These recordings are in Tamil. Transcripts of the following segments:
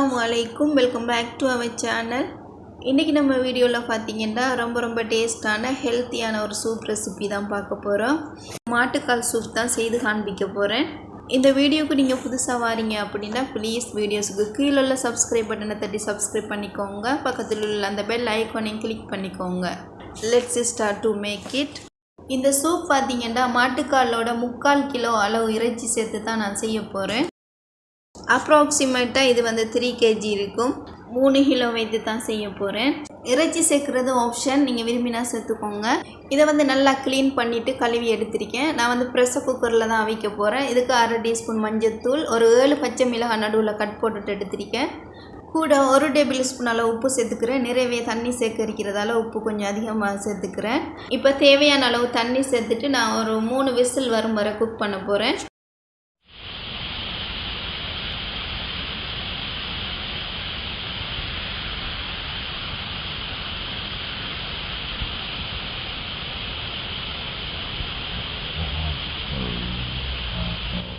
Assalamualaikum, welcome back to our channel. இன்னைக்கு நம்ம வீடியோல பாத்தீங்கன்னா ரொம்ப டேஸ்டான ஹெல்தியான ஒரு சூப் ரெசிபி தான் பார்க்க போறோம். மாட்டுக்கால் சூப் தான் செய்து காண்பிக்க போறேன். இந்த வீடியோக்கு நீங்க புதுசா வாரீங்க அப்படினா ப்ளீஸ் வீடியோஸ்க்கு கீழ உள்ள subscribe பட்டனை தட்டி subscribe பண்ணிக்கோங்க. பக்கத்துல உள்ள அந்த bell ஐகானையும் கிளிக் பண்ணிக்கோங்க. Let's start to make it. இந்த சூப் பாத்தீங்கன்னா மாட்டுக்காலோட 3/4 கிலோ அளவு இறைச்சி சேர்த்து தான் நான் செய்ய போறேன். அப்ராக்சிமேட்டா இது வந்து 3 kg இருக்கும். 3 கிலோ வைத்து தான் செய்ய போறேன். இறைச்சி சேர்க்கிறது ஆப்ஷன், நீங்க விரும்பினா சேர்த்துக்கோங்க. இத வந்து நல்லா க்ளீன் பண்ணிட்டு கழுவி எடுத்துர்க்கேன். நான் வந்து பிரஷர் குக்கர்ல தான் அவிக்க போறேன். இதுக்கு 1/2 டீஸ்பூன் மஞ்சள் தூள், ஒரு 7 பச்சை மிளகாய் நடுவுல கட் போட்டுட்டு எடுத்துர்க்கேன். கூட 1 டேபிள்ஸ்பூன் அளவு உப்பு சேர்த்துக்கிறேன். நிறையவே தண்ணி சேர்க்கிறதால உப்பு கொஞ்சம் அதிகமா சேர்த்துக்கிறேன். இப்போ தேவையான அளவு தண்ணி சேர்த்துட்டு நான் ஒரு 3 விசில் வரும் வரை குக் பண்ண போறேன்.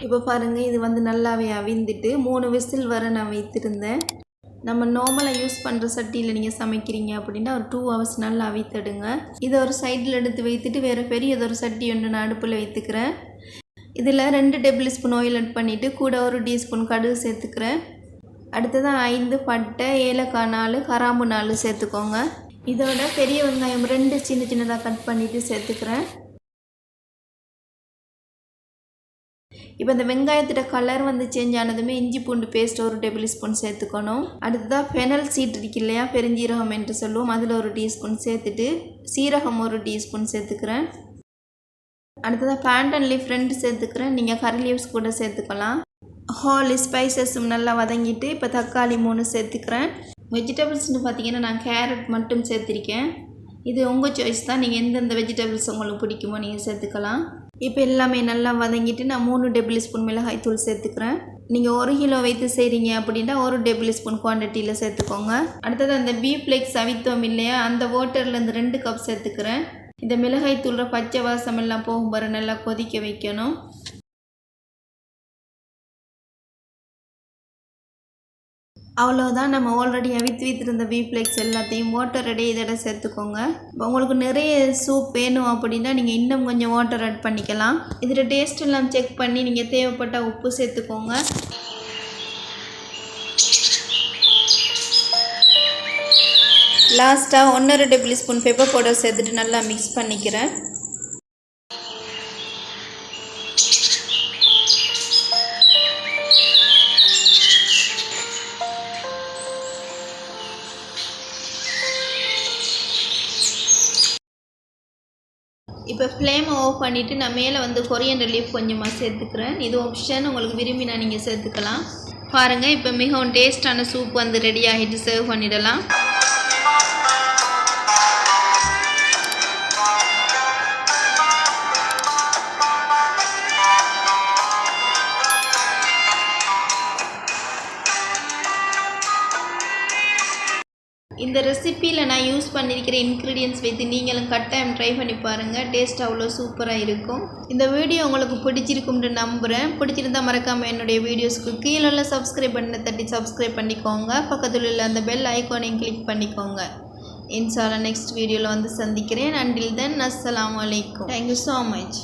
இப்போ பாருங்க, இது வந்து நல்லாவே அவிந்துட்டு 3 விசில் வரை நான் வைத்திருந்தேன். நம்ம நார்மலாக யூஸ் பண்ணுற சட்டியில் நீங்கள் சமைக்கிறீங்க அப்படின்னா ஒரு 2 hours நல்லா அவித்தடுங்க. இதை ஒரு சைடில் எடுத்து வைத்துட்டு வேறு பெரியதொரு சட்டி ஒன்று நான் அடுப்பில் வைத்துக்கிறேன். இதில் 2 டேபிள்ஸ்பூன் ஆயில் ஆட் பண்ணிவிட்டு கூட 1 டீஸ்பூன் கடுகு சேர்த்துக்கிறேன். அடுத்ததான் 5 பட்டை, ஏலக்காய் 4, கிராம்பு 4 சேர்த்துக்கோங்க. இதோட பெரிய வெங்காயம் 2 சின்னதாக கட் பண்ணிவிட்டு சேர்த்துக்கிறேன். இப்போ இந்த வெங்காயத்தோட கலர் வந்து சேஞ்ச் ஆனதுமே இஞ்சி பூண்டு பேஸ்ட் 1 டேபிள்ஸ்பூன் சேர்த்துக்கணும். அடுத்ததாக ஃபெனல் சீட் இருக்கு இல்லையா, பெருஞ்சீரகம் என்று சொல்லுவோம், அதில் 1 டீஸ்பூன் சேர்த்துட்டு சீரகம் 1 டீஸ்பூன் சேர்த்துக்கிறேன். அடுத்ததாக பேண்டன் லீஃப் 2 சேர்த்துக்கிறேன். நீங்கள் கரி லீவ்ஸ் கூட சேர்த்துக்கலாம். ஹோல் ஸ்பைசஸும் நல்லா வதங்கிட்டு இப்போ தக்காளி 3 சேர்த்துக்கிறேன். வெஜிடபிள்ஸ்னு பார்த்தீங்கன்னா நான் கேரட் மட்டும் சேர்த்துருக்கேன். இது உங்கள் சாய்ஸ் தான், நீங்கள் எந்தெந்த வெஜிடபிள்ஸ் உங்களுக்கு பிடிக்குமோ நீங்கள் சேர்த்துக்கலாம். இப்போ எல்லாமே நல்லா வதங்கிட்டு நான் 3 டேபிள்ஸ்பூன் மிளகாய் தூள் சேர்த்துக்கிறேன். நீங்கள் 1 கிலோ வைத்து செய்கிறீங்க அப்படின்னா 1 டேபிள்ஸ்பூன் குவான்டிட்டியில் சேர்த்துக்கோங்க. அடுத்தது அந்த பீஃப் லெக்ஸ் அவித்தோம் இல்லையா, அந்த வாட்டர்லேருந்து 2 கப் சேர்த்துக்கிறேன். இந்த மிளகாய் தூள்ற பச்சை வாசம் எல்லாம் போகும் வரை நல்லா கொதிக்க வைக்கணும். அவ்வளோதான், நம்ம ஆல்ரெடி அவித்து வைத்திருந்த பீஃப் ஃப்ளேக்ஸ் எல்லாத்தையும் வாட்டர் ரெடி இதோட சேர்த்துக்கோங்க. உங்களுக்கு நிறைய சூப் வேணும் அப்படின்னா நீங்கள் இன்னும் கொஞ்சம் வாட்டர் ஆட் பண்ணிக்கலாம். இதில் டேஸ்ட் எல்லாம் செக் பண்ணி நீங்கள் தேவைப்பட்ட உப்பு சேர்த்துக்கோங்க. லாஸ்ட்டாக 1.5 டேபிள்ஸ்பூன் பெப்பர் பவுடர் சேர்த்துட்டு நல்லா மிக்ஸ் பண்ணிக்கிறேன். இப்போ ஃப்ளேமை ஆஃப் பண்ணிவிட்டு நான் மேலே வந்து கொரியண்டர் லீஃப் கொஞ்சமாக சேர்த்துக்கிறேன். இது ஆப்ஷன், உங்களுக்கு விரும்பினா நீங்கள் சேர்த்துக்கலாம். பாருங்கள், இப்போ மிகவும் டேஸ்டான சூப் வந்து ரெடி ஆகிட்டு சர்வ் பண்ணிடலாம். இந்த ரெசிப்பியில் நான் யூஸ் பண்ணியிருக்கிற இன்க்ரீடியன்ஸ் வைத்து நீங்களும் கட்டாயம் ட்ரை பண்ணி பாருங்கள். டேஸ்ட் அவ்வளோ சூப்பராக இருக்கும். இந்த வீடியோ உங்களுக்கு பிடிச்சிருக்கும்னு நம்புகிறேன். பிடிச்சிருந்தா மறக்காமல் என்னுடைய வீடியோஸ்க்கு கீழே உள்ள சப்ஸ்கிரைப் பண்ண தட்டி சப்ஸ்கிரைப் பண்ணிக்கோங்க. பக்கத்தில் உள்ள அந்த பெல் ஐகானையும் கிளிக் பண்ணிக்கோங்க. இன்ஷால்லா நெக்ஸ்ட் வீடியோவில் வந்து சந்திக்கிறேன். அண்டில் தென் அஸ்ஸலாமு அலைக்கும். Thank you so much.